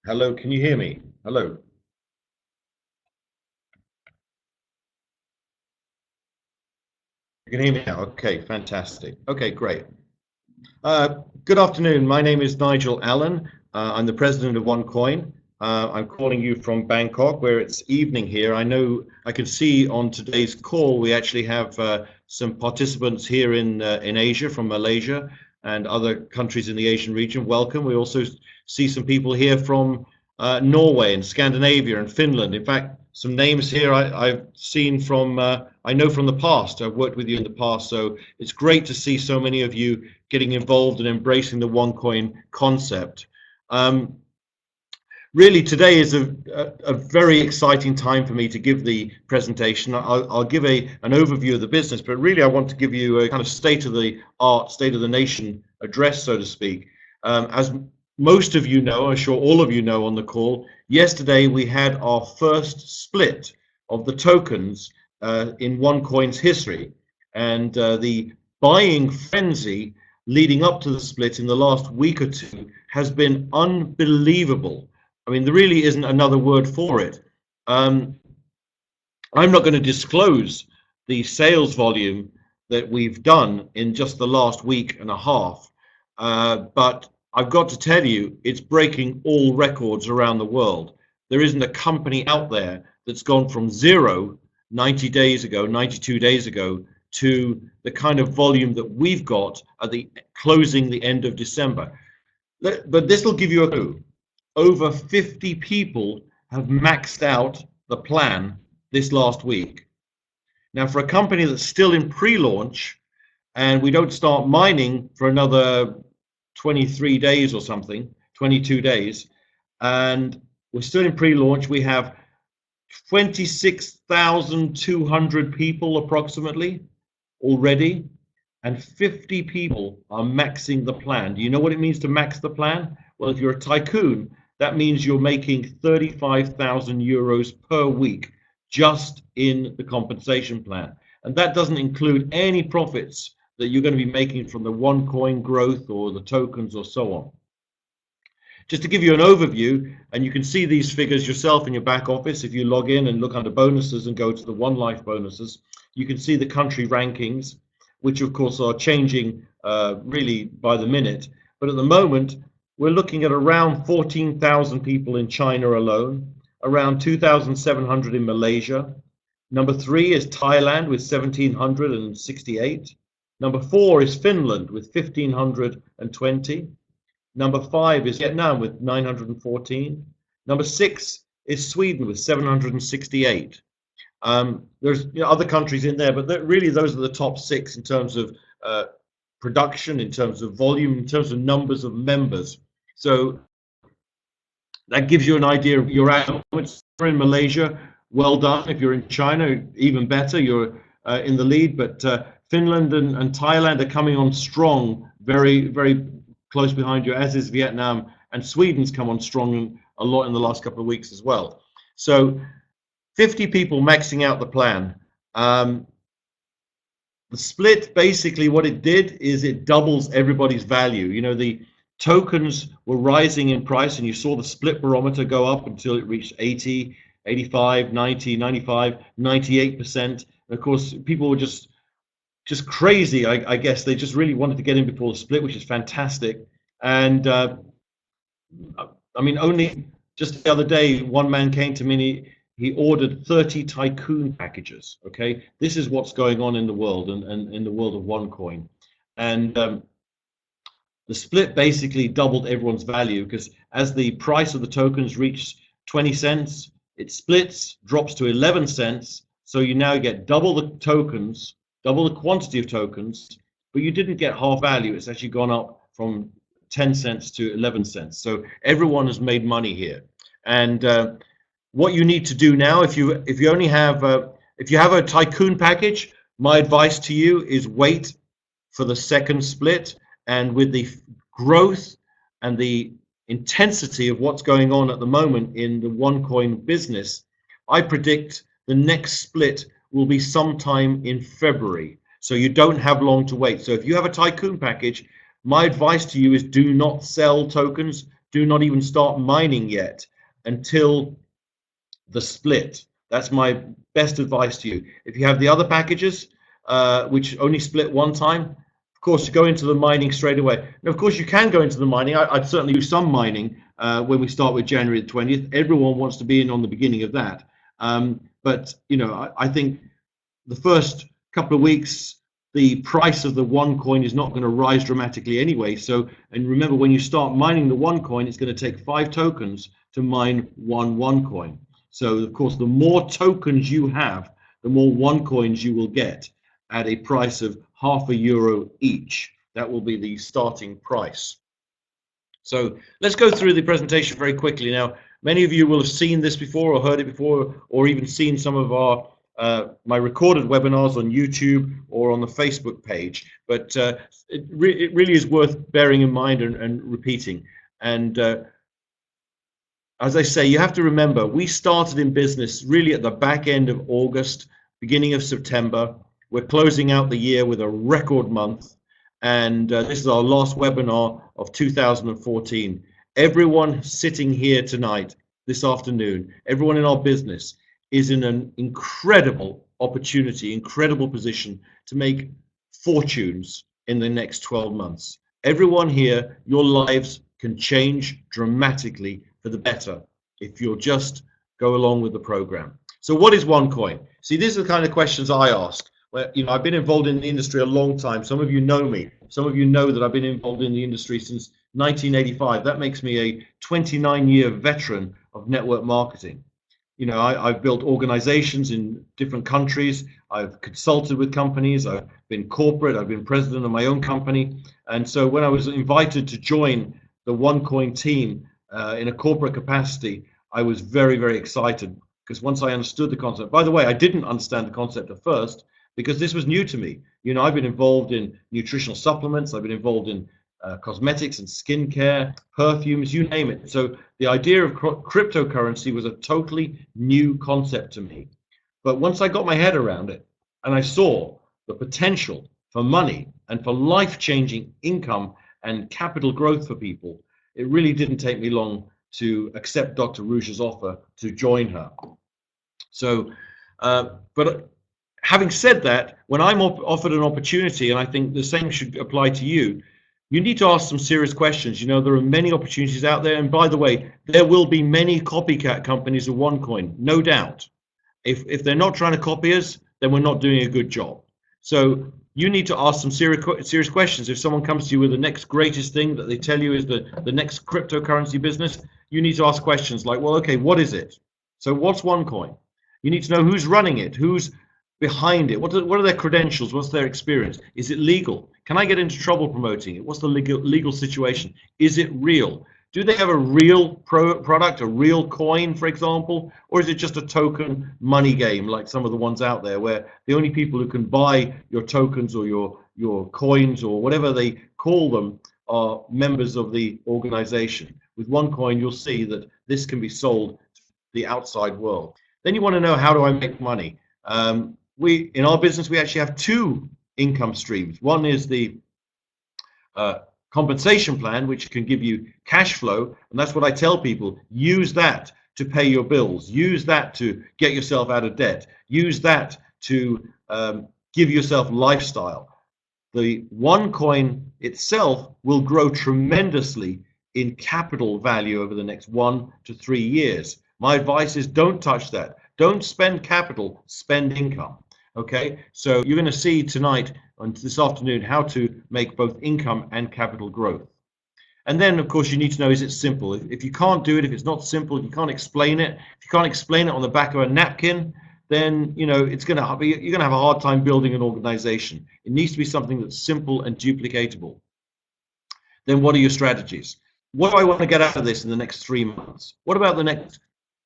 Hello, can you hear me? Hello. You can hear me now. Okay, fantastic. Okay, great. Good afternoon. My name is Nigel Allen. I'm the president of OneCoin. I'm calling you from Bangkok, where it's evening here. I know I can see on today's call we actually have some participants here in Asia, from Malaysia and other countries in the Asian region. Welcome. We also see some people here from Norway and Scandinavia and Finland. In fact, some names here I've seen from, I know from the past. I've worked with you in the past, so it's great to see so many of you getting involved and embracing the OneCoin concept. Um, Really, today is a very exciting time for me to give the presentation. I'll give an overview of the business, but really I want to give you a kind of state of the art, state of the nation address, so to speak. As most of you know, I'm sure all of you know on the call, yesterday we had our first split of the tokens in OneCoin's history. And the buying frenzy leading up to the split in the last week or two has been unbelievable. I mean, there really isn't another word for it. I'm not going to disclose the sales volume that we've done in just the last week and a half, but I've got to tell you, it's breaking all records around the world. There isn't a company out there that's gone from zero 90 days ago, 92 days ago, to the kind of volume that we've got at the closing the end of December. But this will give you a clue. Over 50 people have maxed out the plan this last week. Now, for a company that's still in pre-launch, and we don't start mining for another 23 days or something, 22 days, and we're still in pre-launch, we have 26,200 people approximately already, and 50 people are maxing the plan. Do you know what it means to max the plan? Well, if you're a tycoon, that means you're making 35,000 euros per week just in the compensation plan. And that doesn't include any profits that you're going to be making from the OneCoin growth or the tokens or so on. Just to give you an overview, and you can see these figures yourself in your back office, if you log in and look under bonuses and go to the One Life bonuses, you can see the country rankings, which of course are changing really by the minute. But at the moment, we're looking at around 14,000 people in China alone, around 2,700 in Malaysia. Number 3 is Thailand with 1,768. Number 4 is Finland with 1,520. Number 5 is Vietnam with 914. Number 6 is Sweden with 768. There's other countries in there, but really those are the top 6 in terms of production, in terms of volume, in terms of numbers of members. So that gives you an idea of your outputs. You're in Malaysia, well done. If you're in China, even better, you're in the lead. But Finland and Thailand are coming on strong, very, very close behind you, as is Vietnam, and Sweden's come on strong a lot in the last couple of weeks as well. So 50 people maxing out the plan. The split, basically what it did is it doubles everybody's value. You know, the tokens were rising in price, and you saw the split barometer go up until it reached 80, 85, 90, 95, 98%. And of course, people were just crazy. I guess they just really wanted to get in before the split, which is fantastic. And I mean, only just the other day, one man came to me. He ordered 30 tycoon packages. Okay, this is what's going on in the world, and in the world of OneCoin. And the split basically doubled everyone's value, because as the price of the tokens reached 20 cents, it splits, drops to 11 cents. So you now get double the tokens, double the quantity of tokens, but you didn't get half value. It's actually gone up from 10 cents to 11 cents. So everyone has made money here. And what you need to do now, if you only have if you have a tycoon package, my advice to you is wait for the second split. And with the growth and the intensity of what's going on at the moment in the OneCoin business, I predict the next split will be sometime in February. So you don't have long to wait. So if you have a tycoon package, my advice to you is do not sell tokens, do not even start mining yet until the split. That's my best advice to you. If you have the other packages, which only split one time, of course, go into the mining straight away. And of course, you can go into the mining. I'd certainly do some mining when we start with January the 20th. Everyone wants to be in on the beginning of that. But you know, I think the first couple of weeks, the price of the OneCoin is not going to rise dramatically anyway. So, and remember, when you start mining the OneCoin, it's going to take 5 tokens to mine one OneCoin. So, of course, the more tokens you have, the more OneCoins you will get at a price of €0.5 each. That will be the starting price. So let's go through the presentation very quickly. Now, many of you will have seen this before or heard it before, or even seen some of our my recorded webinars on YouTube or on the Facebook page, but it really is worth bearing in mind and repeating. And as I say, you have to remember, we started in business really at the back end of August, beginning of September. We're closing out the year with a record month, and this is our last webinar of 2014. Everyone sitting here tonight, this afternoon, everyone in our business is in an incredible opportunity, incredible position to make fortunes in the next 12 months. Everyone here, your lives can change dramatically for the better if you'll just go along with the program. So what is OneCoin? See, these are the kind of questions I ask. Well, you know, I've been involved in the industry a long time. Some of you know me. Some of you know that I've been involved in the industry since 1985. That makes me a 29-year veteran of network marketing. You know, I've built organizations in different countries. I've consulted with companies. I've been corporate. I've been president of my own company. And so when I was invited to join the OneCoin team in a corporate capacity, I was very, very excited, because once I understood the concept, by the way, I didn't understand the concept at first because this was new to me. You know, I've been involved in nutritional supplements. I've been involved in cosmetics and skincare, perfumes, you name it. So the idea of cryptocurrency was a totally new concept to me. But once I got my head around it and I saw the potential for money and for life-changing income and capital growth for people, it really didn't take me long to accept Dr. Ruja's offer to join her. So, but having said that, when I'm offered an opportunity, and I think the same should apply to you, you need to ask some serious questions. You know, there are many opportunities out there. And by the way, there will be many copycat companies of OneCoin, no doubt. If they're not trying to copy us, then we're not doing a good job. So you need to ask some serious questions. If someone comes to you with the next greatest thing that they tell you is the next cryptocurrency business, you need to ask questions like, well, okay, what is it? So what's OneCoin? You need to know who's running it, who's behind it, what are their credentials, what's their experience, is it legal, can I get into trouble promoting it, what's the legal situation, is it real, do they have a real product, a real coin, for example, or is it just a token money game like some of the ones out there where the only people who can buy your tokens or your coins or whatever they call them are members of the organization. With OneCoin, you'll see that this can be sold to the outside world. Then you want to know, how do I make money? In our business, we actually have 2 income streams. One is the compensation plan, which can give you cash flow, and that's what I tell people. Use that to pay your bills. Use that to get yourself out of debt. Use that to give yourself lifestyle. The OneCoin itself will grow tremendously in capital value over the next 1 to 3 years. My advice is don't touch that. Don't spend capital, spend income. Okay, so you're going to see tonight and this afternoon how to make both income and capital growth. And then, of course, you need to know, is it simple? If you can't do it, if it's not simple, if you can't explain it, if you can't explain it on the back of a napkin, then you know you're going to have a hard time building an organization. It needs to be something that's simple and duplicatable. Then what are your strategies? What do I want to get out of this in the next 3 months? What about the next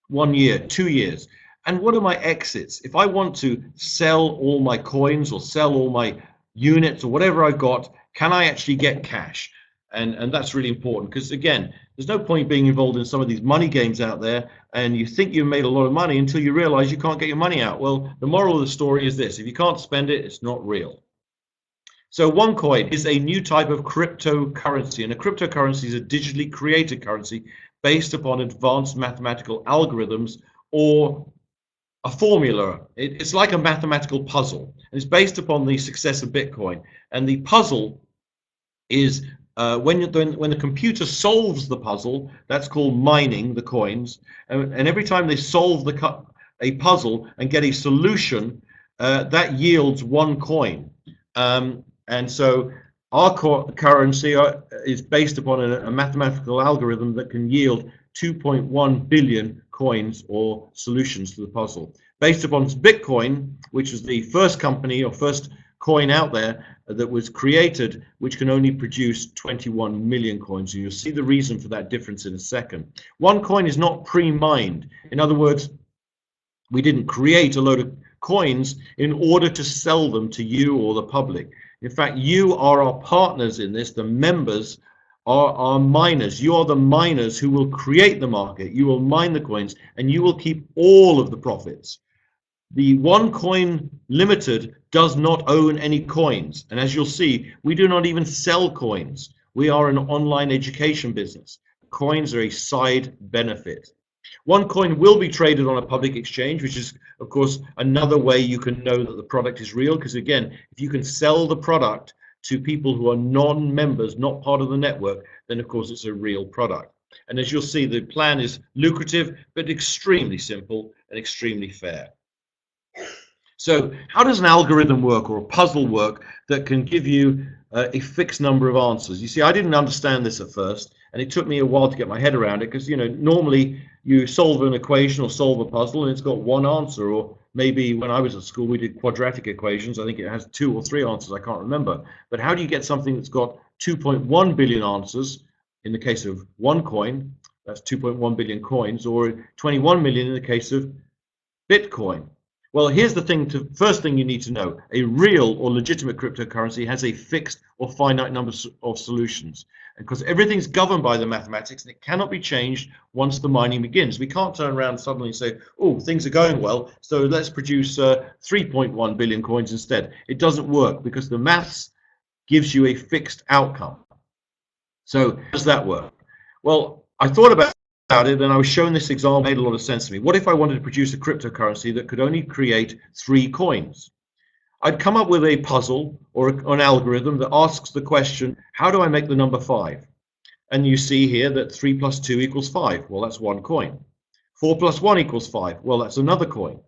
1 year, 2 years? And what are my exits? If I want to sell all my coins or sell all my units or whatever I've got, can I actually get cash? And that's really important, because again, there's no point being involved in some of these money games out there and you think you've made a lot of money until you realize you can't get your money out. Well, the moral of the story is this: if you can't spend it, it's not real. So OneCoin is a new type of cryptocurrency, and a cryptocurrency is a digitally created currency based upon advanced mathematical algorithms or a formula. It's like a mathematical puzzle, and it's based upon the success of Bitcoin. And the puzzle is when the computer solves the puzzle, that's called mining the coins. And every time they solve a puzzle and get a solution, that yields one coin. And so our currency is based upon a mathematical algorithm that can yield 2.1 billion coins or solutions to the puzzle. Based upon Bitcoin, which was the first company or first coin out there that was created, which can only produce 21 million coins. And you'll see the reason for that difference in a second. OneCoin is not pre-mined. In other words, we didn't create a load of coins in order to sell them to you or the public. In fact, you are our partners in this. The members are our miners. You are the miners who will create the market. You will mine the coins, and you will keep all of the profits. The OneCoin Limited does not own any coins. And as you'll see, we do not even sell coins. We are an online education business. Coins are a side benefit. OneCoin will be traded on a public exchange, which is, of course, another way you can know that the product is real. Because again, if you can sell the product to people who are non-members, not part of the network, then of course it's a real product. And as you'll see, the plan is lucrative, but extremely simple and extremely fair. So how does an algorithm work, or a puzzle work, that can give you a fixed number of answers? You see, I didn't understand this at first, and it took me a while to get my head around it, because, you know, normally you solve an equation or solve a puzzle and it's got one answer, or maybe when I was at school we did quadratic equations. I think it has 2 or 3 answers, I can't remember. But how do you get something that's got 2.1 billion answers in the case of OneCoin? That's 2.1 billion coins, or 21 million in the case of Bitcoin. Well, here's the first thing you need to know. A real or legitimate cryptocurrency has a fixed or finite number of solutions, because everything's governed by the mathematics, and it cannot be changed once the mining begins. We can't turn around suddenly and say, oh, things are going well, so let's produce 3.1 billion coins instead. It doesn't work, because the maths gives you a fixed outcome. So how does that work? Well, I thought about it, and I was shown this example. Made a lot of sense to me. What if I wanted to produce a cryptocurrency that could only create 3 coins? I'd come up with a puzzle or an algorithm that asks the question, how do I make the number 5? And you see here that 3 plus 2 equals 5. Well, that's 1 coin. 4 plus 1 equals 5. Well, that's another coin.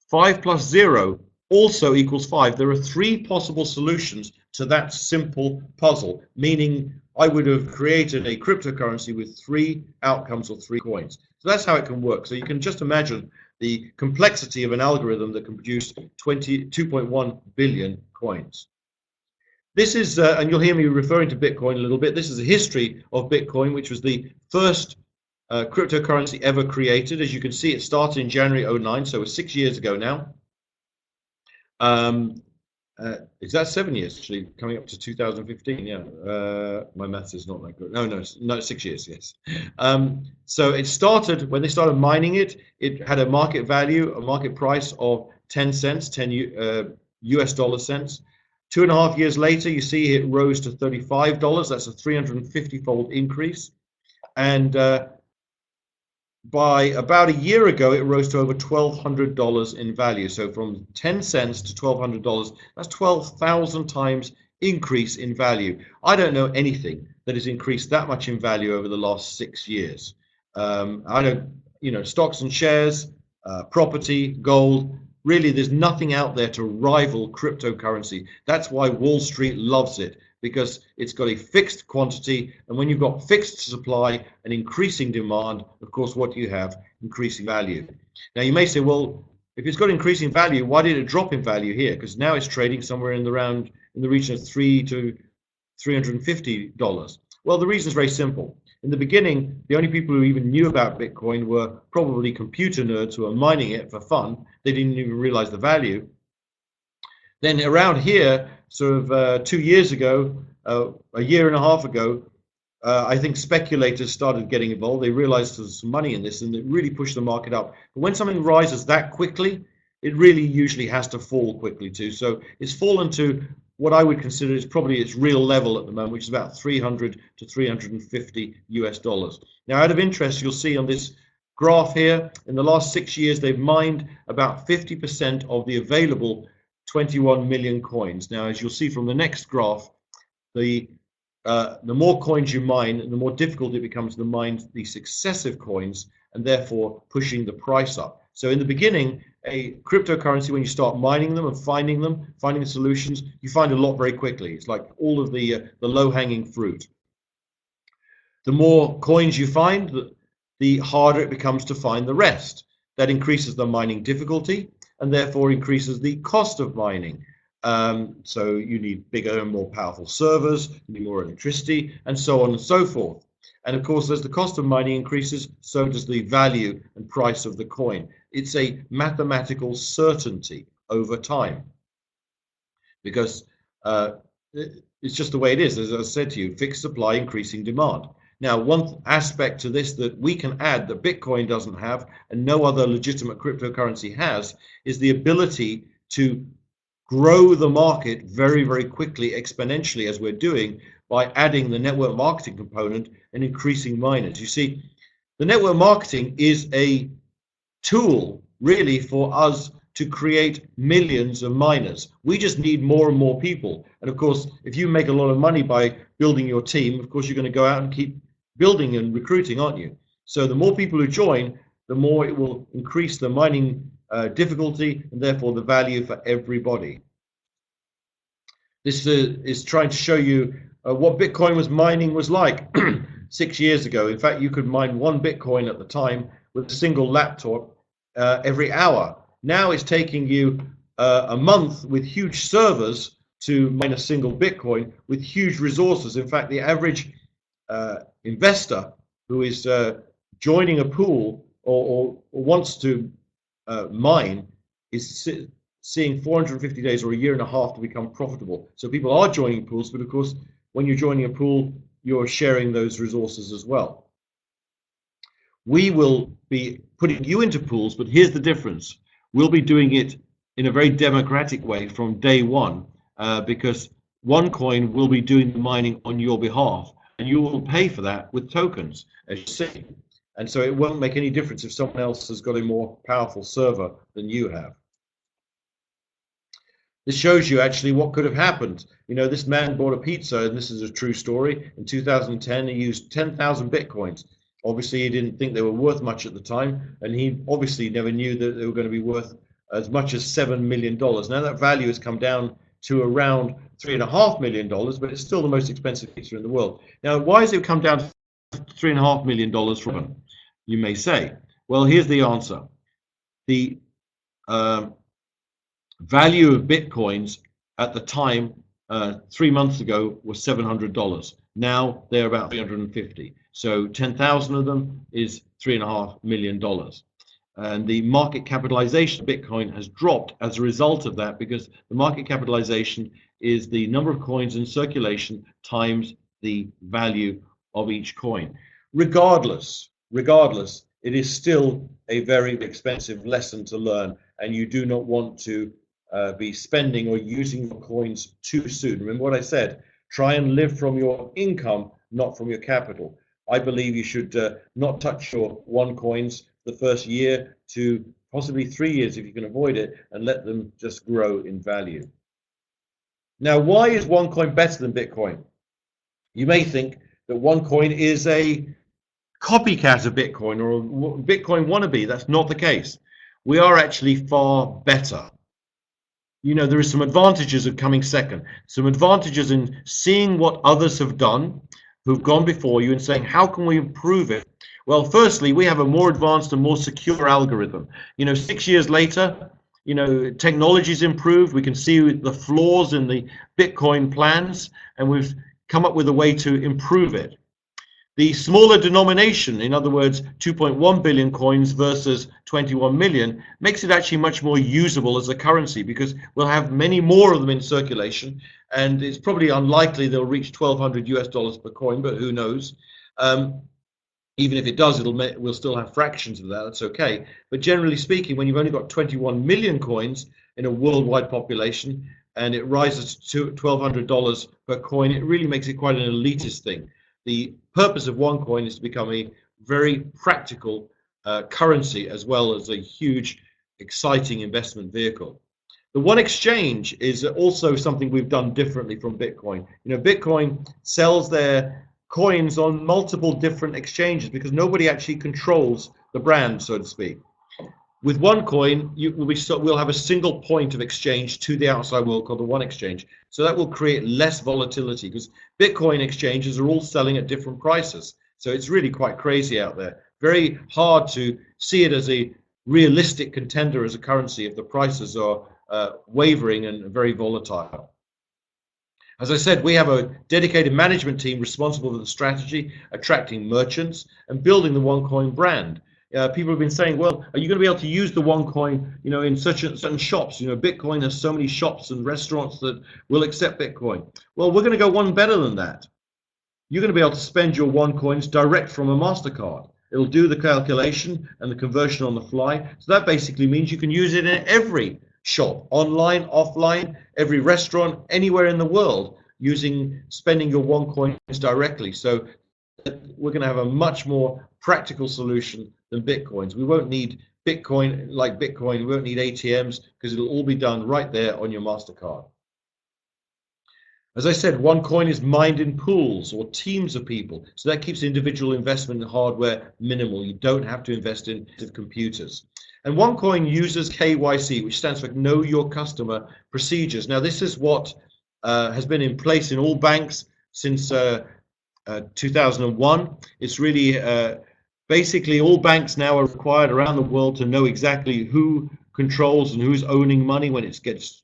5 plus 0 also equals 5. There are 3 possible solutions to that simple puzzle, meaning I would have created a cryptocurrency with 3 outcomes or 3 coins. So that's how it can work. So you can just imagine the complexity of an algorithm that can produce 2.1 billion coins. This is, and you'll hear me referring to Bitcoin a little bit, this is a history of Bitcoin, which was the first cryptocurrency ever created. As you can see, it started in January 2009, so it's 6 years ago now. Is that 7 years, actually, coming up to 2015? Yeah, my maths is not that good. No, 6 years, yes. So it started, when they started mining it, it had a market value, a market price of 10 cents, 10 US dollar cents. 2.5 years later, you see it rose to $35. That's a 350-fold increase. And by about a year ago, it rose to over $1,200 in value. So from 10 cents to $1,200, that's 12,000 times increase in value. I don't know anything that has increased that much in value over the last 6 years. I don't, you know, stocks and shares, property, gold. Really, there's nothing out there to rival cryptocurrency. That's why Wall Street loves it, because it's got a fixed quantity, and when you've got fixed supply and increasing demand, of course, what do you have? Increasing value. Now, you may say, well, if it's got increasing value, why did it drop in value here? Because now it's trading somewhere in the region of $300 to $350. Well, the reason is very simple. In the beginning, the only people who even knew about Bitcoin were probably computer nerds who were mining it for fun. They didn't even realize the value. Then around here, sort of 2 years ago, a year and a half ago, I think speculators started getting involved. They realized there's some money in this, and it really pushed the market up. But when something rises that quickly, it really usually has to fall quickly too. So it's fallen to what I would consider is probably its real level at the moment, which is about 300 to 350 US dollars. Now, out of interest, you'll see on this graph here, in the last 6 years, they've mined about 50% of the available 21 million coins. Now, as you'll see from the next graph, the more coins you mine, the more difficult it becomes to mine the successive coins, and therefore pushing the price up. So in the beginning, a cryptocurrency, when you start mining them and finding the solutions, you find a lot very quickly. It's like all of the low-hanging fruit. The more coins you find, the harder it becomes to find the rest. That increases the mining difficulty and therefore increases the cost of mining. So you need bigger and more powerful servers, you need more electricity, and so on and so forth. And of course, as the cost of mining increases, so does the value and price of the coin. It's a mathematical certainty over time, because it's just the way it is. As I said to you, fixed supply, increasing demand. Now, one aspect to this that we can add that Bitcoin doesn't have and no other legitimate cryptocurrency has is the ability to grow the market very, very quickly, exponentially, as we're doing, by adding the network marketing component and increasing miners. You see, the network marketing is a tool really for us to create millions of miners. We just need more and more people. And of course, if you make a lot of money by building your team, of course, you're going to go out and keep building and recruiting, aren't you? So the more people who join, the more it will increase the mining difficulty and therefore the value for everybody. This is trying to show you what Bitcoin mining was like 6 years ago. In fact, you could mine 1 Bitcoin at the time with a single laptop every hour. Now it's taking you a month with huge servers to mine a single Bitcoin with huge resources. In fact, the average investor who is joining a pool or wants to mine is seeing 450 days or a year and a half to become profitable. So people are joining pools, but of course, when you're joining a pool, you're sharing those resources as well. We will be putting you into pools, but here's the difference. We'll be doing it in a very democratic way from day one, because OneCoin will be doing the mining on your behalf, and you will pay for that with tokens, as you see. And so it won't make any difference if someone else has got a more powerful server than you have. This shows you actually what could have happened. You know, this man bought a pizza, and this is a true story. In 2010, he used 10,000 Bitcoins. Obviously, he didn't think they were worth much at the time, and he obviously never knew that they were going to be worth as much as $7 million. Now that value has come down to around $3.5 million, but it's still the most expensive pizza in the world. Now, why has it come down to $3.5 million from him, you may say? Well, here's the answer. The value of Bitcoins at the time 3 months ago was $700. Now they're about 350. So 10,000 of them is $3.5 million. And the market capitalization of Bitcoin has dropped as a result of that, because the market capitalization is the number of coins in circulation times the value of each coin. Regardless, it is still a very expensive lesson to learn, and you do not want to be spending or using your coins too soon. Remember what I said, try and live from your income, not from your capital. I believe you should not touch your OneCoins the first year to possibly 3 years if you can avoid it, and let them just grow in value. Now, why is OneCoin better than Bitcoin? You may think that OneCoin is a copycat of Bitcoin or a Bitcoin wannabe. That's not the case. We are actually far better. You know, there are some advantages of coming second, some advantages in seeing what others have done who've gone before you and saying, how can we improve it? Well, firstly, we have a more advanced and more secure algorithm. You know, 6 years later, you know, technology's improved. We can see the flaws in the Bitcoin plans, and we've come up with a way to improve it. The smaller denomination, in other words, 2.1 billion coins versus 21 million, makes it actually much more usable as a currency, because we'll have many more of them in circulation, and it's probably unlikely they'll reach $1,200 per coin, but who knows? Even if it does, we'll still have fractions of that. That's okay. But generally speaking, when you've only got 21 million coins in a worldwide population, and it rises to $1,200 per coin, it really makes it quite an elitist thing. The purpose of OneCoin is to become a very practical currency as well as a huge, exciting investment vehicle. The One Exchange is also something we've done differently from Bitcoin. You know, Bitcoin sells their coins on multiple different exchanges because nobody actually controls the brand, so to speak. With OneCoin, we'll have a single point of exchange to the outside world called the One Exchange. So that will create less volatility because Bitcoin exchanges are all selling at different prices. So it's really quite crazy out there. Very hard to see it as a realistic contender as a currency if the prices are wavering and very volatile. As I said, we have a dedicated management team responsible for the strategy, attracting merchants, and building the OneCoin brand. People have been saying, well, are you going to be able to use the OneCoin, you know, in certain shops? You know, Bitcoin has so many shops and restaurants that will accept Bitcoin. Well, we're going to go one better than that. You're going to be able to spend your OneCoins direct from a MasterCard. It'll do the calculation and the conversion on the fly. So that basically means you can use it in every shop, online, offline, every restaurant, anywhere in the world, spending your OneCoins directly. So we're going to have a much more practical solution than Bitcoins. We won't need Bitcoin like Bitcoin. We won't need ATMs because it'll all be done right there on your MasterCard. As I said, OneCoin is mined in pools or teams of people. So that keeps individual investment in hardware minimal. You don't have to invest in computers. And OneCoin uses KYC, which stands for Know Your Customer procedures. Now, this is what has been in place in all banks since 2001. It's really basically all banks now are required around the world to know exactly who controls and who's owning money when it gets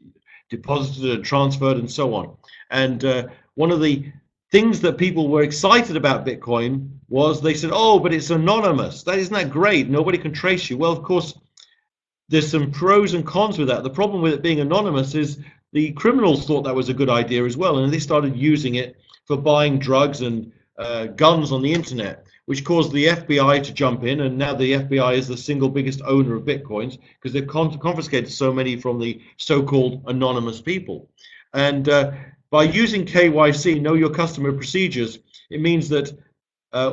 deposited and transferred and so on. And one of the things that people were excited about Bitcoin was they said, oh, but it's anonymous. Isn't that great? Nobody can trace you. Well, of course, there's some pros and cons with that. The problem with it being anonymous is the criminals thought that was a good idea as well, and they started using it for buying drugs and guns on the internet, which caused the FBI to jump in, and now the FBI is the single biggest owner of Bitcoins because they've confiscated so many from the so-called anonymous people. And by using KYC, Know Your Customer procedures, it means that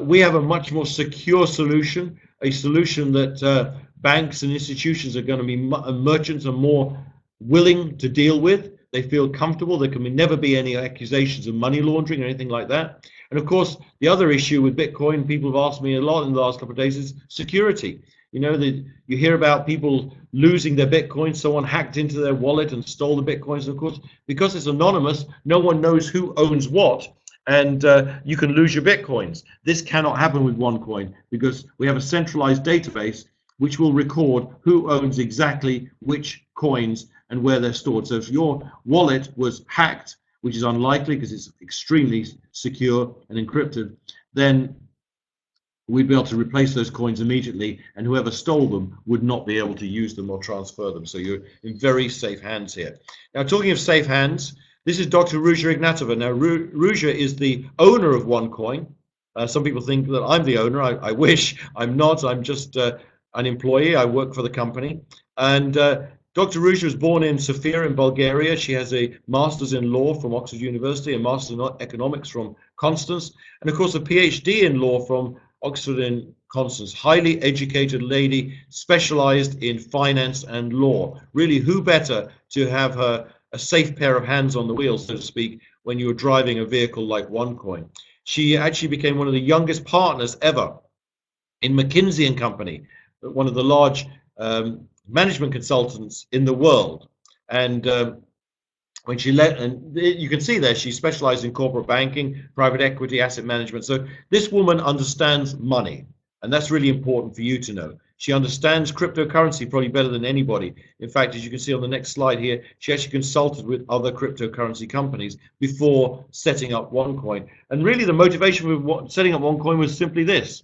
we have a much more secure solution, a solution that banks and institutions are going to be, merchants are more willing to deal with. They feel comfortable. There can never be any accusations of money laundering or anything like that. And of course, the other issue with Bitcoin, people have asked me a lot in the last couple of days, is security. You know, you hear about people losing their Bitcoin, someone hacked into their wallet and stole the Bitcoins. And of course, because it's anonymous, no one knows who owns what, and you can lose your Bitcoins. This cannot happen with OneCoin because we have a centralized database which will record who owns exactly which coins and where they're stored. So if your wallet was hacked, which is unlikely because it's extremely secure and encrypted, then we'd be able to replace those coins immediately, and whoever stole them would not be able to use them or transfer them. So you're in very safe hands here. Now, talking of safe hands, this is Dr. Ruja Ignatova. Now, Ruja is the owner of OneCoin. Some people think that I'm the owner. I wish. I'm not. I'm just an employee. I work for the company. And Dr. Ruja was born in Sofia in Bulgaria. She has a master's in law from Oxford University, a master's in economics from Constance, and of course a PhD in law from Oxford and Constance. Highly educated lady, specialized in finance and law. Really, who better to have her a safe pair of hands on the wheel, so to speak, when you're driving a vehicle like OneCoin. She actually became one of the youngest partners ever in McKinsey & Company, one of the large management consultants in the world. And when she and you can see there, she specialized in corporate banking, private equity, asset management. So this woman understands money, and that's really important for you to know. She understands cryptocurrency probably better than anybody. In fact, as you can see on the next slide here, she actually consulted with other cryptocurrency companies before setting up OneCoin. And really the motivation with setting up OneCoin was simply this: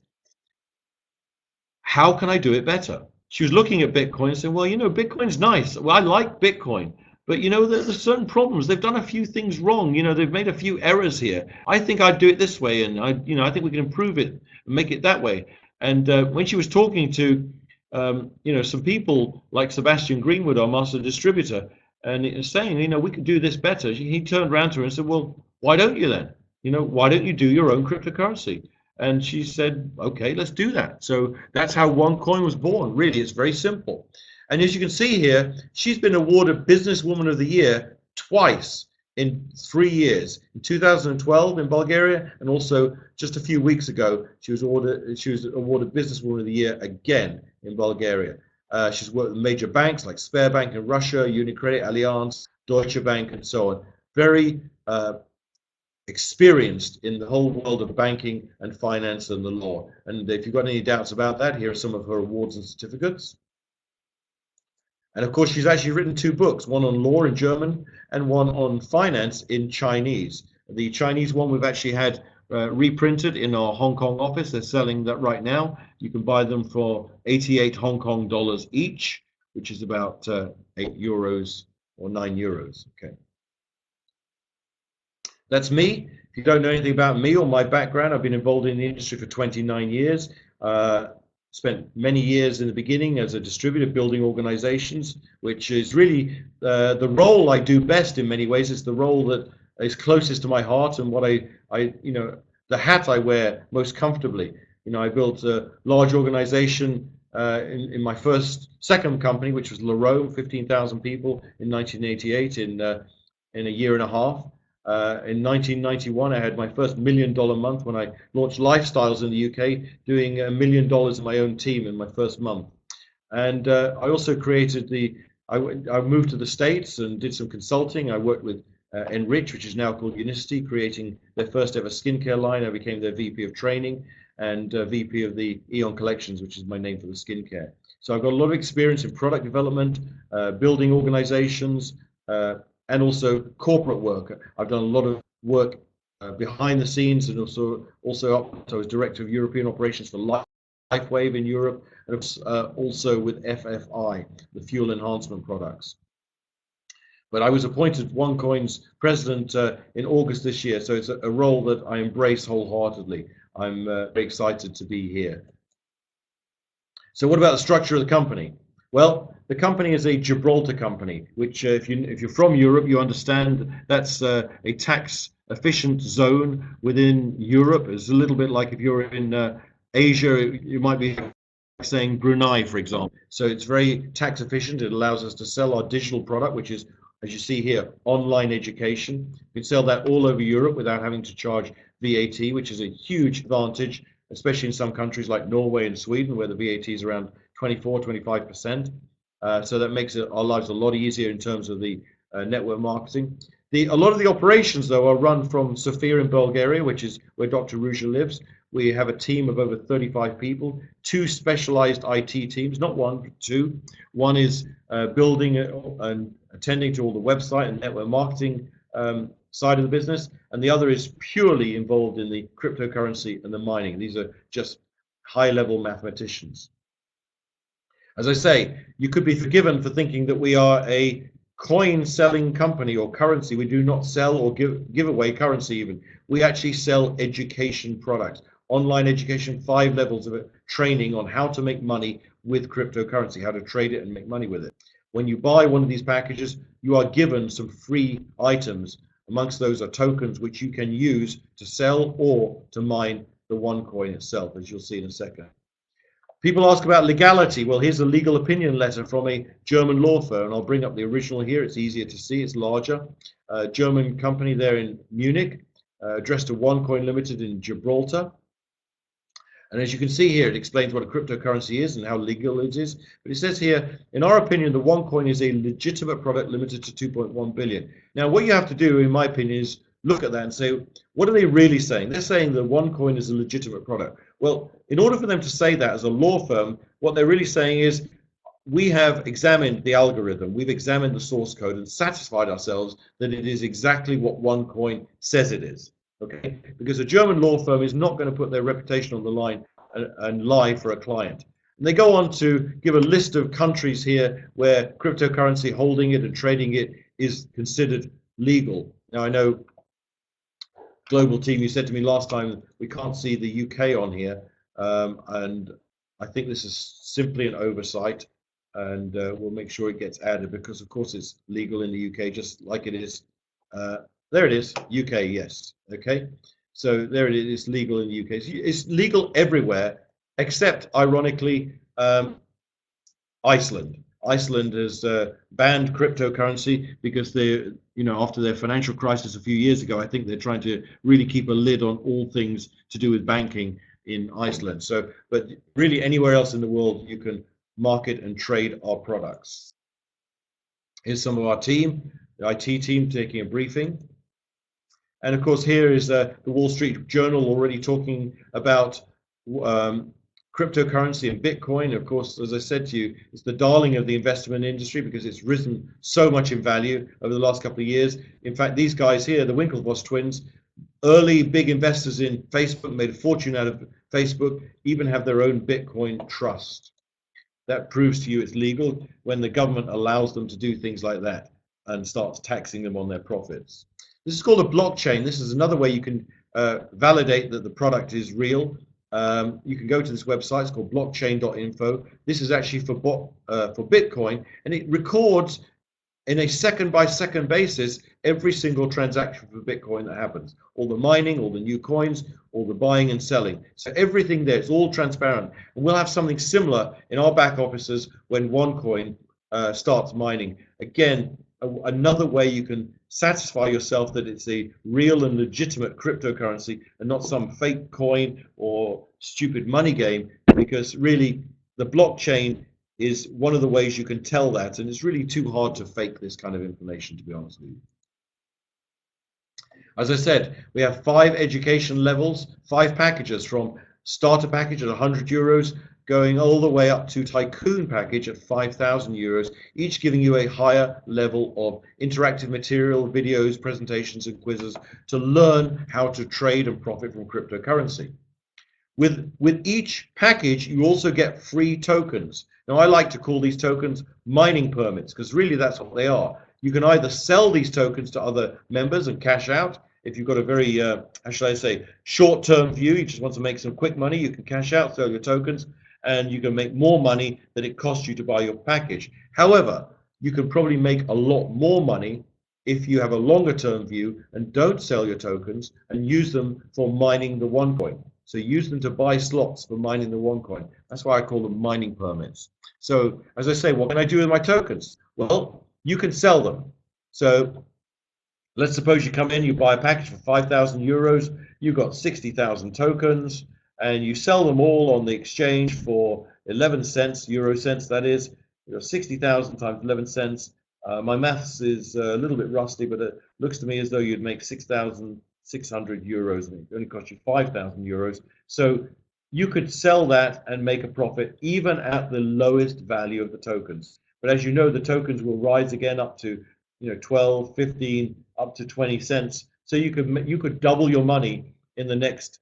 how can I do it better? She was looking at Bitcoin and saying, well, you know, Bitcoin's nice. Well, I like Bitcoin, but you know, there's certain problems. They've done a few things wrong. You know, they've made a few errors here. I think I'd do it this way, and I think we can improve it and make it that way. And when she was talking to, some people like Sebastian Greenwood, our master distributor, and it was saying, we could do this better. He turned around to her and said, well, why don't you then? Why don't you do your own cryptocurrency? And she said, okay, let's do that. So that's how OneCoin was born. Really, it's very simple. And as you can see here, she's been awarded Businesswoman of the Year twice in 3 years. In 2012 in Bulgaria, and also just a few weeks ago, she was awarded Businesswoman of the Year again in Bulgaria. She's worked with major banks like Sberbank in Russia, Unicredit, Allianz, Deutsche Bank, and so on. Very experienced in the whole world of banking and finance and the law. And if you've got any doubts about that, here are some of her awards and certificates. And of course, she's actually written 2 books, one on law in German and one on finance in Chinese. The Chinese one we've actually had reprinted in our Hong Kong office. They're selling that right now. You can buy them for 88 Hong Kong dollars each, which is about 8 euros or 9 euros. Okay. That's me. If you don't know anything about me or my background, I've been involved in the industry for 29 years. Spent many years in the beginning as a distributor building organizations, which is really the role I do best in many ways. It's the role that is closest to my heart and what the hat I wear most comfortably. I built a large organization in my second company, which was Larome, 15,000 people in 1988 in a year and a half. In 1991, I had my first $1 million month when I launched Lifestyles in the UK, doing $1 million in my own team in my first month. And I also created I moved to the States and did some consulting. I worked with Enrich, which is now called Unicity, creating their first ever skincare line. I became their VP of training and VP of the Eon Collections, which is my name for the skincare. So I've got a lot of experience in product development, building organizations, and also corporate work. I've done a lot of work behind the scenes, and also I was director of European operations for LifeWave in Europe, and also with FFI, the fuel enhancement products. But I was appointed OneCoin's president in August this year, so it's a role that I embrace wholeheartedly. I'm very excited to be here. So what about the structure of the company? Well, the company is a Gibraltar company, which if you're from Europe, you understand that's a tax-efficient zone within Europe. It's a little bit like if you're in Asia, you might be saying Brunei, for example. So it's very tax-efficient. It allows us to sell our digital product, which is, as you see here, online education. You can sell that all over Europe without having to charge VAT, which is a huge advantage, especially in some countries like Norway and Sweden, where the VAT is around 24-25%. So that makes our lives a lot easier in terms of the network marketing. A lot of the operations, though, are run from Sofia in Bulgaria, which is where Dr. Ruja lives. We have a team of over 35 people, 2 specialized IT teams, not one, but 2. One is building and attending to all the website and network marketing side of the business, and the other is purely involved in the cryptocurrency and the mining. These are just high-level mathematicians. As I say, you could be forgiven for thinking that we are a coin-selling company or currency. We do not sell or give away currency even. We actually sell education products, online education, 5 levels of training on how to make money with cryptocurrency, how to trade it and make money with it. When you buy one of these packages, you are given some free items. Amongst those are tokens which you can use to sell or to mine the OneCoin itself, as you'll see in a second. People ask about legality. Well, here's a legal opinion letter from a German law firm, and I'll bring up the original here. It's easier to see, it's larger. German company there in Munich, addressed to OneCoin Limited in Gibraltar. And as you can see here, it explains what a cryptocurrency is and how legal it is. But it says here, in our opinion, the OneCoin is a legitimate product limited to 2.1 billion. Now, what you have to do, in my opinion, is look at that and say, what are they really saying? They're saying that OneCoin is a legitimate product. Well, in order for them to say that as a law firm, what they're really saying is, we have examined the algorithm, we've examined the source code and satisfied ourselves that it is exactly what OneCoin says it is. Okay, because a German law firm is not going to put their reputation on the line and lie for a client. And they go on to give a list of countries here where cryptocurrency, holding it and trading it, is considered legal. Now, I know Global Team, you said to me last time we can't see the UK on here, and I think this is simply an oversight. and we'll make sure it gets added because, of course, it's legal in the UK, just like it is. There it is, UK, yes. Okay, so there it is, legal in the UK. It's legal everywhere except, ironically, Iceland. Iceland has banned cryptocurrency because they, after their financial crisis a few years ago, I think they're trying to really keep a lid on all things to do with banking in Iceland. So, but really anywhere else in the world, you can market and trade our products. Here's some of our team, the IT team taking a briefing. And of course, here is the Wall Street Journal already talking about cryptocurrency and Bitcoin. Of course, as I said to you, it's the darling of the investment industry because it's risen so much in value over the last couple of years. In fact, these guys here, the Winklevoss twins, early big investors in Facebook, made a fortune out of Facebook, even have their own Bitcoin trust. That proves to you it's legal when the government allows them to do things like that and starts taxing them on their profits. This is called a blockchain. This is another way you can validate that the product is real. You can go to this website. It's called blockchain.info. This is actually for Bitcoin, and it records in a second-by-second basis every single transaction for Bitcoin that happens. All the mining, all the new coins, all the buying and selling. So everything there, it's all transparent. And we'll have something similar in our back offices when OneCoin starts mining. Again, another way you can satisfy yourself that it's a real and legitimate cryptocurrency and not some fake coin or stupid money game, because really the blockchain is one of the ways you can tell that, and it's really too hard to fake this kind of information, to be honest with you. As I said, we have 5 education levels, 5 packages, from starter package at 100 euros going all the way up to tycoon package at 5,000 euros, each giving you a higher level of interactive material, videos, presentations, and quizzes to learn how to trade and profit from cryptocurrency. With each package, you also get free tokens. Now, I like to call these tokens mining permits because really that's what they are. You can either sell these tokens to other members and cash out. If you've got a very, how should I say, short-term view, you just want to make some quick money, you can cash out, sell your tokens, and you can make more money than it costs you to buy your package. However, you can probably make a lot more money if you have a longer-term view and don't sell your tokens and use them for mining the OneCoin. So use them to buy slots for mining the OneCoin. That's why I call them mining permits. So as I say, what can I do with my tokens? Well, you can sell them. So let's suppose you come in, you buy a package for 5,000 euros, you've got 60,000 tokens, and you sell them all on the exchange for 11 cents, euro cents that is. You know, 60,000 times 11 cents. My maths is a little bit rusty, but it looks to me as though you'd make 6,600 euros, and it only cost you 5,000 euros. So you could sell that and make a profit even at the lowest value of the tokens. But as you know, the tokens will rise again up to 12, 15, up to 20 cents. So you could double your money in the next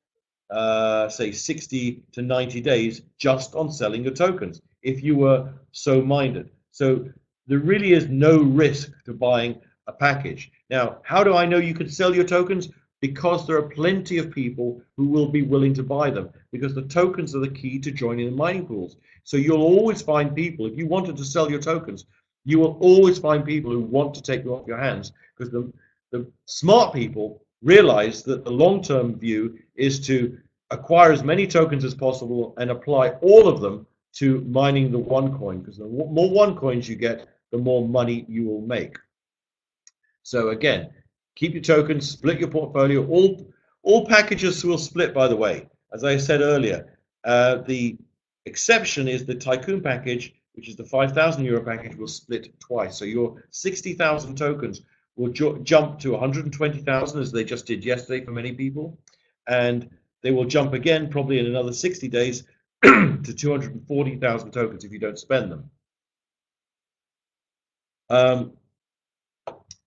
say 60 to 90 days just on selling your tokens if you were so minded. So there really is no risk to buying a package. Now, how do I know you could sell your tokens? Because there are plenty of people who will be willing to buy them, because the tokens are the key to joining the mining pools. So you'll always find people, if you wanted to sell your tokens, you will always find people who want to take them off your hands, because the smart people realize that the long-term view is to acquire as many tokens as possible and apply all of them to mining the OneCoin, because the more OneCoins you get, the more money you will make. So again, keep your tokens, split your portfolio. All packages will split, by the way. As I said earlier, the exception is the Tycoon package, which is the 5,000 euro package, will split twice. So your 60,000 tokens will jump to 120,000, as they just did yesterday for many people. And they will jump again, probably in another 60 days, to 240,000 tokens if you don't spend them.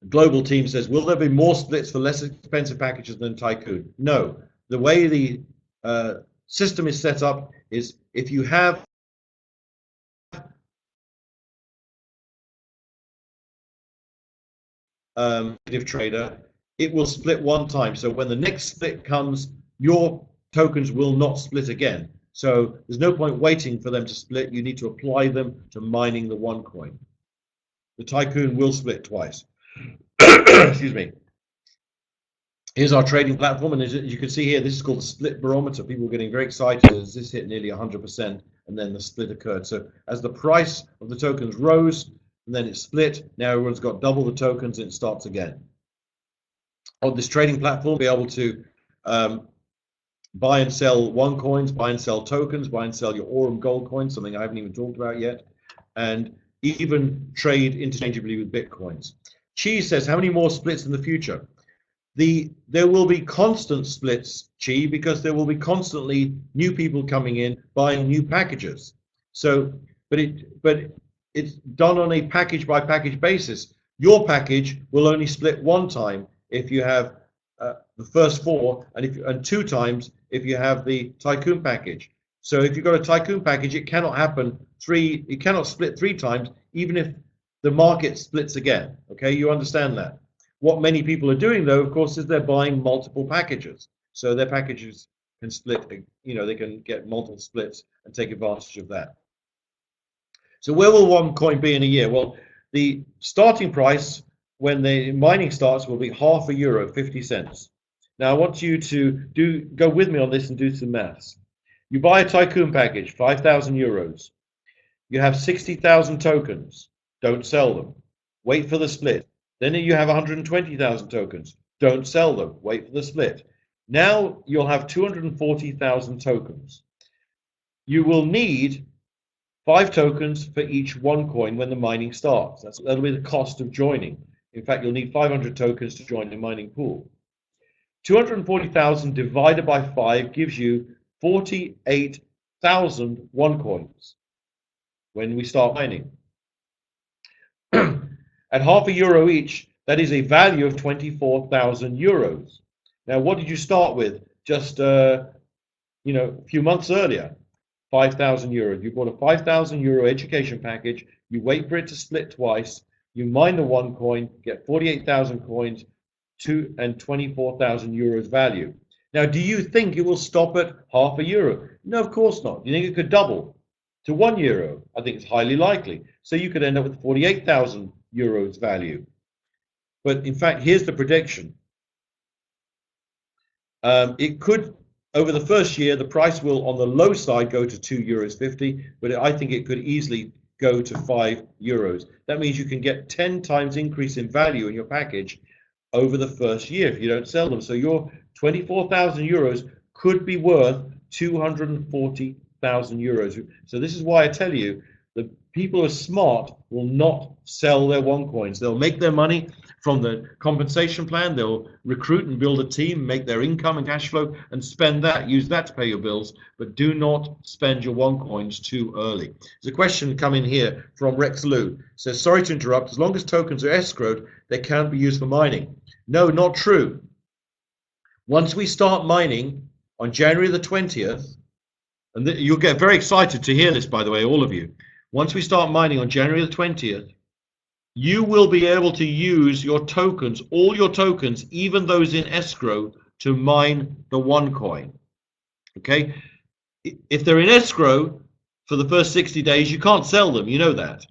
Global team says, will there be more splits for less expensive packages than Tycoon? No. The way the system is set up is if you have active trader, it will split one time. So when the next split comes, your tokens will not split again. So there's no point waiting for them to split. You need to apply them to mining the OneCoin. The Tycoon will split twice. Excuse me. Here's our trading platform, and as you can see here, this is called the split barometer. People are getting very excited as this hit nearly 100%, and then the split occurred. So as the price of the tokens rose, and then it split, now everyone's got double the tokens, and it starts again. On this trading platform, be able to buy and sell OneCoins, buy and sell tokens, buy and sell your Aurum Gold coins, something I haven't even talked about yet, and even trade interchangeably with Bitcoins. Chi says, how many more splits in the future? There will be constant splits, Chi, because there will be constantly new people coming in buying new packages. So, but it's done on a package by package basis. Your package will only split one time if you have the first four, and two times if you have the Tycoon package. So if you've got a Tycoon package, it cannot happen it cannot split three times, even if the market splits again. Okay, you understand that? What many people are doing, though, of course, is they're buying multiple packages. So their packages can split, they can get multiple splits and take advantage of that. So where will OneCoin be in a year? Well, the starting price when the mining starts will be €0.5, 50 cents. Now I want you to go with me on this and do some maths. You buy a Tycoon package, €5,000. You have 60,000 tokens. Don't sell them. Wait for the split. Then you have 120,000 tokens. Don't sell them. Wait for the split. Now you'll have 240,000 tokens. You will need 5 tokens for each OneCoin when the mining starts. That'll be the cost of joining. In fact, you'll need 500 tokens to join the mining pool. 240,000 divided by 5 gives you 48,000 OneCoins when we start mining. At €0.5 each, that is a value of €24,000. Now, what did you start with just a few months earlier? €5,000. You bought a €5,000 education package. You wait for it to split twice. You mine the OneCoin, get 48,000 coins, and €24,000 value. Now, do you think it will stop at €0.5? No, of course not. Do you think it could double to €1? I think it's highly likely. So you could end up with 48,000 euros value. But in fact, here's the prediction. It could, over the first year, the price will on the low side go to €2.50, but I think it could easily go to €5. That means you can get 10 times increase in value in your package over the first year if you don't sell them. So your 24,000 euros could be worth 240,000 euros. So this is why I tell you, the people who are smart will not sell their OneCoins. They'll make their money from the compensation plan. They'll recruit and build a team, make their income and cash flow, and spend that, use that to pay your bills, but do not spend your OneCoins too early. There's a question coming here from Rex Lu. It says, sorry to interrupt, as long as tokens are escrowed, they can't be used for mining. No, not true. Once we start mining on January the 20th, and you'll get very excited to hear this, by the way, all of you. Once we start mining on January the 20th, you will be able to use your tokens, all your tokens, even those in escrow, to mine the OneCoin. Okay? If they're in escrow for the first 60 days, you can't sell them. You know that.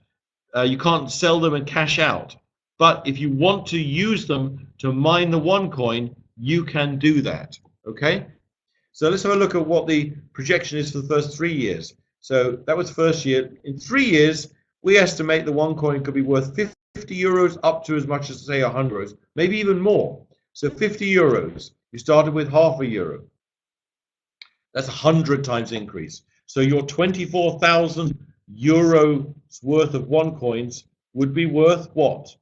You can't sell them and cash out. But if you want to use them to mine the OneCoin, you can do that. Okay? So let's have a look at what the projection is for the first 3 years. So that was first year. In 3 years, we estimate the OneCoin could be worth 50 euros up to as much as, say, €100, maybe even more. So 50 euros. You started with €0.5. That's 100 times increase. So your 24,000 euros worth of OneCoins would be worth what?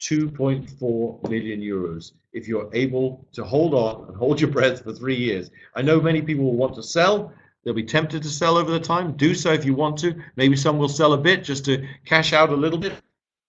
2.4 million euros if you're able to hold on and hold your breath for 3 years. I know many people will want to sell. They'll be tempted to sell over the time. Do so if you want to. Maybe some will sell a bit just to cash out a little bit.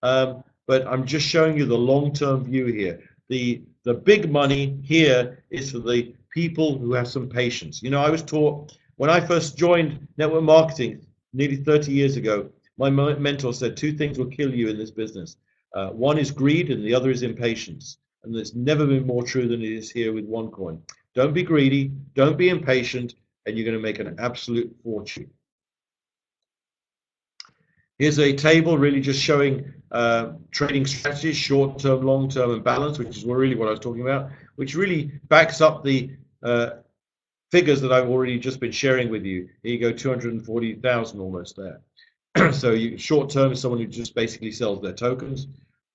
But I'm just showing you the long-term view here. The big money here is for the people who have some patience. You know, I was taught when I first joined network marketing nearly 30 years ago, my mentor said 2 things will kill you in this business. One is greed and the other is impatience. And it's never been more true than it is here with OneCoin. Don't be greedy. Don't be impatient. and you're going to make an absolute fortune. Here's a table really just showing trading strategies, short-term, long-term, and balance, which is really what I was talking about, which really backs up the figures that I've already just been sharing with you. Here you go, 240,000 almost there. So short-term is someone who just basically sells their tokens.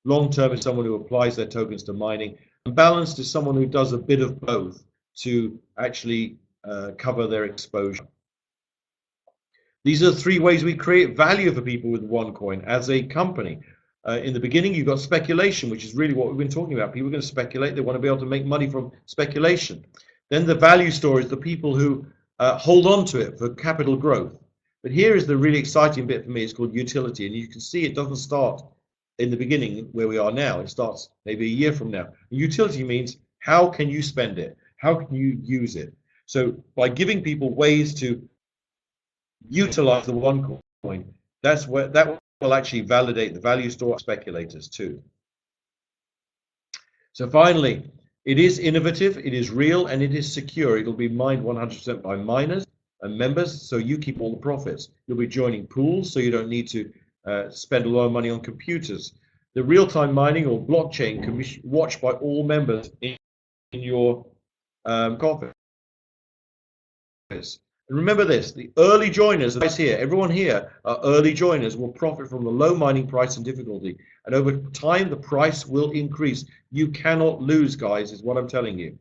Long-term is someone who applies their tokens to mining. And balanced is someone who does a bit of both to actually cover their exposure. These are the three ways we create value for people with OneCoin as a company. In the beginning, you've got speculation, which is really what we've been talking about. People are going to speculate. They want to be able to make money from speculation. Then the value store is the people who hold on to it for capital growth. But here is the really exciting bit for me. It's called utility. And you can see it doesn't start in the beginning where we are now. It starts maybe a year from now. And utility means how can you spend it? How can you use it? So by giving people ways to utilize the OneCoin, that will actually validate the value store speculators too. So finally, it is innovative, it is real, and it is secure. It'll be mined 100% by miners and members, so you keep all the profits. You'll be joining pools, so you don't need to spend a lot of money on computers. The real-time mining or blockchain can be watched by all members in your office. And remember this, the early joiners, as here, everyone here are early joiners, will profit from the low mining price and difficulty. And over time, the price will increase. You cannot lose, guys, is what I'm telling you.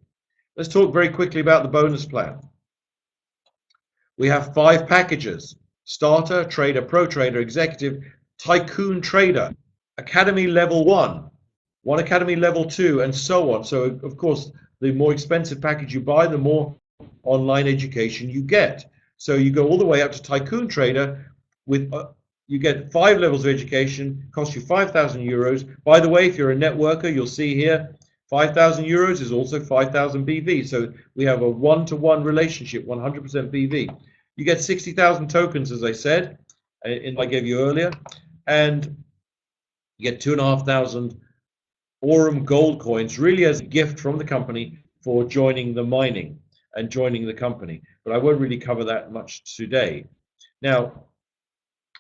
Let's talk very quickly about the bonus plan. We have 5 packages: Starter, Trader, Pro Trader, Executive, Tycoon Trader, Academy Level 1, One Academy Level 2, and so on. So, of course, the more expensive package you buy, the more online education you get. So you go all the way up to Tycoon Trader with you get 5 levels of education, costs you 5,000 euros. By the way, if you're a networker, you'll see here 5,000 euros is also 5,000 BV. So we have a one-to-one relationship, 100% BV. You get 60,000 tokens, as I said, I gave you earlier, and you get 2,500 Aurum gold coins, really as a gift from the company for joining the mining and joining the company. But I won't really cover that much today. Now,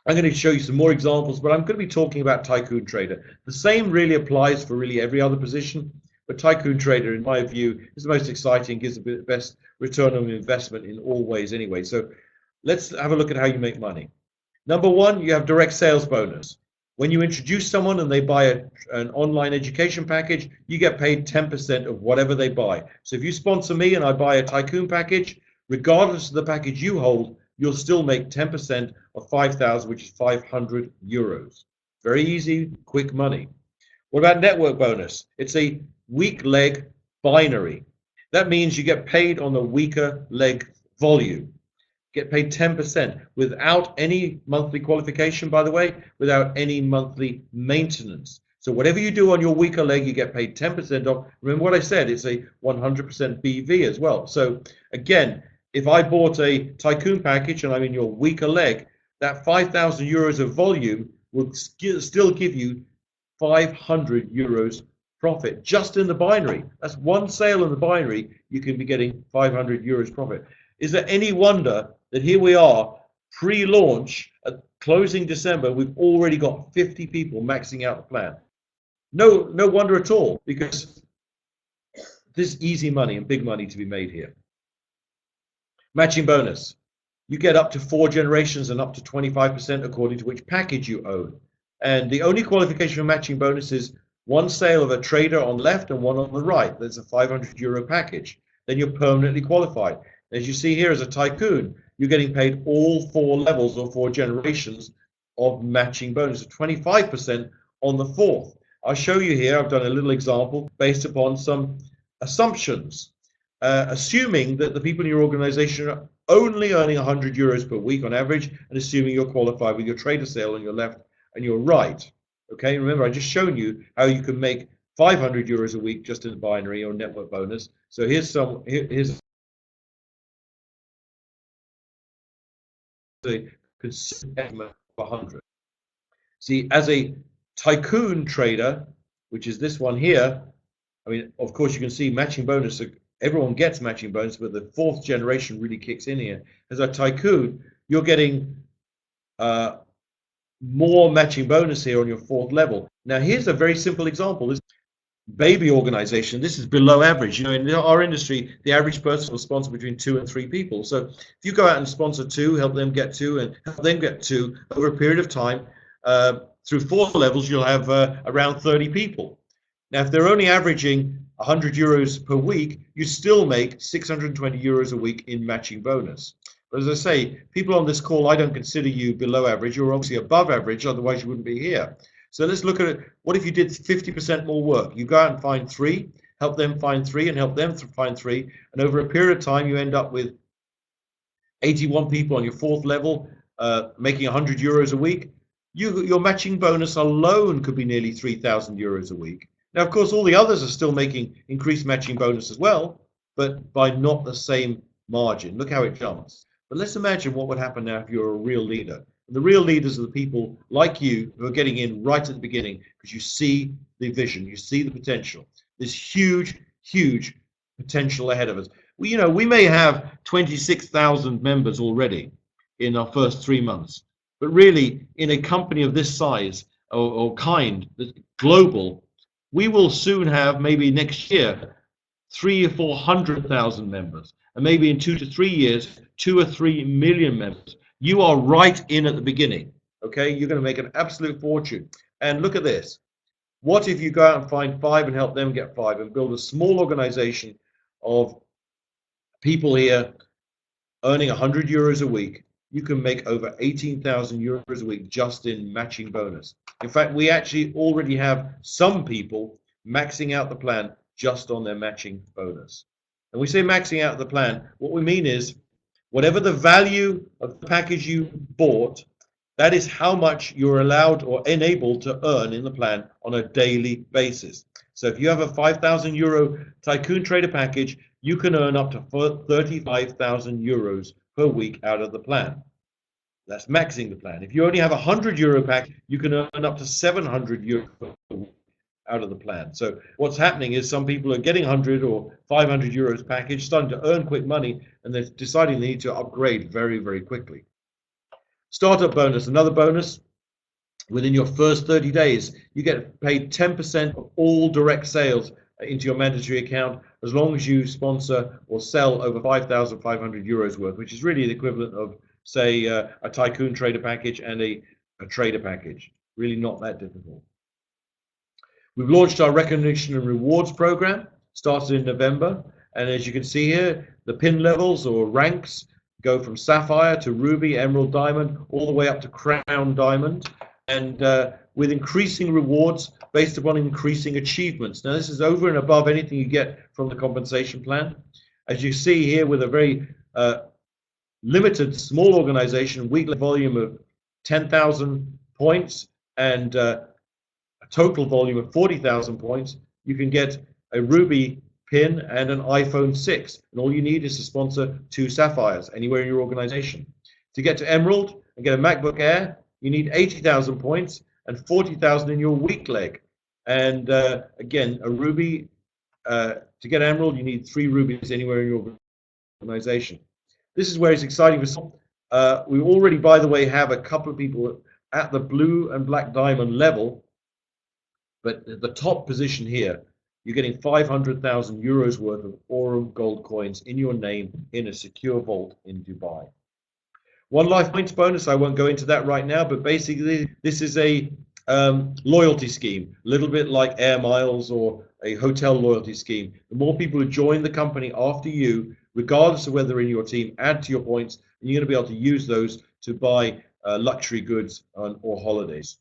I'm going to show you some more examples, but I'm going to be talking about Tycoon Trader. The same really applies for really every other position, but Tycoon Trader, in my view, is the most exciting, gives the best return on investment in all ways anyway. So let's have a look at how you make money. Number one, you have direct sales bonus. When you introduce someone and they buy an online education package, you get paid 10% of whatever they buy. So if you sponsor me and I buy a Tycoon package, regardless of the package you hold, you'll still make 10% of 5,000, which is 500 euros. Very easy, quick money. What about network bonus? It's a weak leg binary. That means you get paid on the weaker leg volume. Get paid 10% without any monthly qualification, by the way, without any monthly maintenance. So whatever you do on your weaker leg, you get paid 10% off. Remember what I said, it's a 100% BV as well. So again, if I bought a Tycoon package and I'm in your weaker leg, that 5,000 euros of volume will still give you 500 euros profit just in the binary. That's one sale in the binary, you can be getting 500 euros profit. Is there any wonder that here we are, pre-launch, at closing December, we've already got 50 people maxing out the plan? No wonder at all, because there's easy money and big money to be made here. Matching bonus. You get up to 4 generations and up to 25% according to which package you own. And the only qualification for matching bonus is one sale of a trader on the left and one on the right. There's a 500 euro package. Then you're permanently qualified. As you see here as a Tycoon, you're getting paid all 4 levels or 4 generations of matching bonus, 25% on the 4th. I'll show you here, I've done a little example based upon some assumptions. Assuming that the people in your organization are only earning 100 euros per week on average, and assuming you're qualified with your trader sale on your left and your right. Okay, remember I just shown you how you can make 500 euros a week just in the binary or network bonus. So here's a consistent estimate of 100. See, as a Tycoon trader, which is this one here, I mean, of course you can see matching bonus everyone gets matching bonus, but the fourth generation really kicks in here. As a tycoon, you're getting more matching bonus here on your fourth level. Now, here's a very simple example. This baby organization, this is below average. You know, in our industry, the average person will sponsor between 2 and 3 people. So if you go out and sponsor 2, help them get 2, and help them get 2 over a period of time, through 4 levels, you'll have around 30 people. Now, if they're only averaging 100 euros per week, you still make 620 euros a week in matching bonus. But as I say, people on this call, I don't consider you below average. You're obviously above average, otherwise you wouldn't be here. So let's look at it. What if you did 50% more work? You go out and find 3, help them find 3, and help them find 3. And over a period of time, you end up with 81 people on your 4th level, making 100 euros a week. Your matching bonus alone could be nearly 3,000 euros a week. Now, of course, all the others are still making increased matching bonus as well, but by not the same margin. Look how it jumps. But let's imagine what would happen now if you're a real leader. And the real leaders are the people like you who are getting in right at the beginning because you see the vision, you see the potential. There's huge, huge potential ahead of us. We may have 26,000 members already in our first 3 months, but really in a company of this size or kind, global, we will soon have, maybe next year, 300,000 or 400,000 members, and maybe in 2 to 3 years, 2 or 3 million members. You are right in at the beginning, okay? You're going to make an absolute fortune. And look at this. What if you go out and find 5 and help them get 5 and build a small organization of people here earning 100 euros a week? You can make over 18,000 euros a week just in matching bonus. In fact, we actually already have some people maxing out the plan just on their matching bonus. And we say maxing out the plan, what we mean is whatever the value of the package you bought, that is how much you're allowed or enabled to earn in the plan on a daily basis. So if you have a 5,000 euro Tycoon Trader package, you can earn up to 35,000 euros per week out of the plan. That's maxing the plan. If you only have a 100 euro pack, you can earn up to 700 euro out of the plan. So what's happening is some people are getting 100 or 500 euros package, starting to earn quick money, and they're deciding they need to upgrade very, very quickly. Startup bonus, another bonus. Within your first 30 days, you get paid 10% of all direct sales into your mandatory account as long as you sponsor or sell over 5,500 euros worth, which is really the equivalent of, say, a Tycoon Trader package and a trader package. Really not that difficult. We've launched our recognition and rewards program, started in November, and as you can see here, the pin levels or ranks go from Sapphire to Ruby, Emerald, Diamond, all the way up to Crown Diamond, and with increasing rewards based upon increasing achievements. Now, this is over and above anything you get from the compensation plan. As you see here, with a very limited, small organization, weekly volume of 10,000 points and a total volume of 40,000 points, you can get a Ruby pin and an iPhone 6. And all you need is to sponsor 2 Sapphires anywhere in your organization. To get to Emerald and get a MacBook Air, you need 80,000 points and 40,000 in your weak leg. And again, a Ruby, to get Emerald, you need 3 Rubies anywhere in your organization. This is where it's exciting. We already, by the way, have a couple of people at the blue and black diamond level, but at the top position here, you're getting 500,000 euros worth of Aurum gold coins in your name in a secure vault in Dubai. One life points bonus, I won't go into that right now, but basically this is a loyalty scheme, a little bit like Air Miles or a hotel loyalty scheme. The more people who join the company after you, regardless of whether they're in your team, add to your points, and you're going to be able to use those to buy luxury goods or holidays.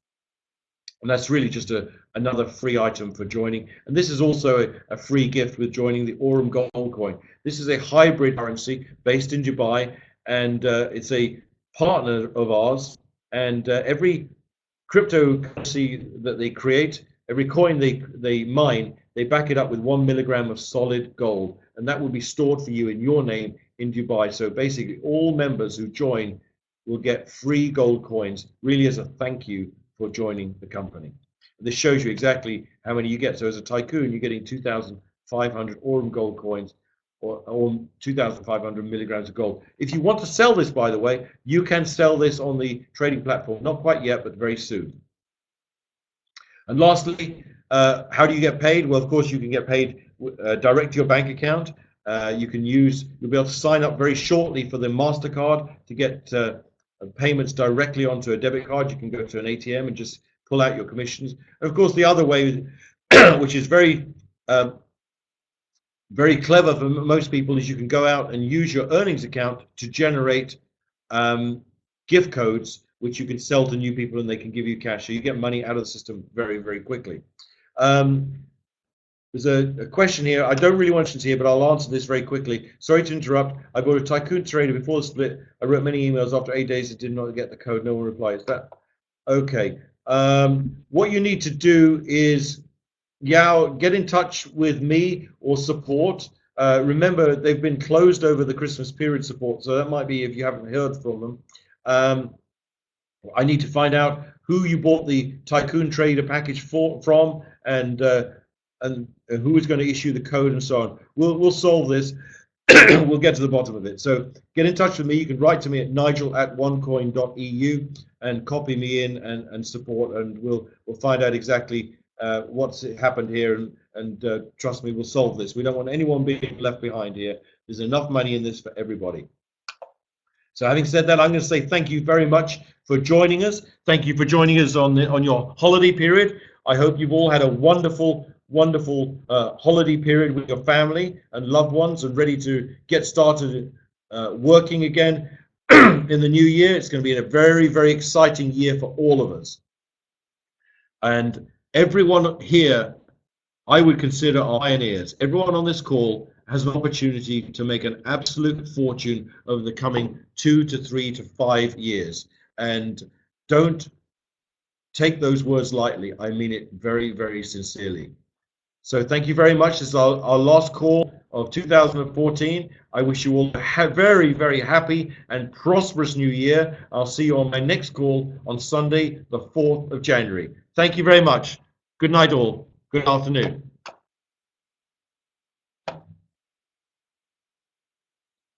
And that's really just another free item for joining. And this is also a free gift with joining the Aurum Gold Coin. This is a hybrid currency based in Dubai, and it's a partner of ours. And every cryptocurrency that they create, every coin they mine, they back it up with 1 milligram of solid gold. And that will be stored for you in your name in Dubai. So basically all members who join will get free gold coins, really as a thank you for joining the company. This shows you exactly how many you get. So as a tycoon, you're getting 2,500 Aurum gold coins or 2,500 milligrams of gold. If you want to sell this, by the way, you can sell this on the trading platform. Not quite yet, but very soon. And lastly, how do you get paid? Well, of course, you can get paid direct to your bank account. You'll be able to sign up very shortly for the MasterCard to get payments directly onto a debit card. You can go to an ATM and just pull out your commissions. And of course, the other way, which is very clever for most people, is you can go out and use your earnings account to generate gift codes, which you can sell to new people and they can give you cash. So you get money out of the system very, very quickly. There's a question here. I don't really want to here, but I'll answer this very quickly. Sorry to interrupt. I bought a Tycoon Trader before the split. I wrote many emails. After 8 days, I did not get the code. No one replied. Is that okay? What you need to do is, get in touch with me or support. Remember, they've been closed over the Christmas period, support, so that might be if you haven't heard from them. I need to find out who you bought the Tycoon Trader package from, and who is going to issue the code and so on. We'll solve this. We'll get to the bottom of it. So get in touch with me. You can write to me at nigel@onecoin.eu and copy me in and support, and we'll find out exactly what's happened here, and trust me, we'll solve this. We don't want anyone being left behind here. There's enough money in this for everybody. So having said that, I'm going to say thank you very much for joining us. Thank you for joining us on your holiday period. I hope you've all had a wonderful holiday period with your family and loved ones, and ready to get started working again in the new year. It's going to be a very, very exciting year for all of us. And everyone here, I would consider, are pioneers. Everyone on this call has an opportunity to make an absolute fortune over the coming 2 to 3 to 5 years. And don't take those words lightly. I mean it very, very sincerely. So thank you very much. This is our last call of 2014. I wish you all a very, very happy and prosperous new year. I'll see you on my next call on Sunday, the 4th of January. Thank you very much. Good night all. Good afternoon.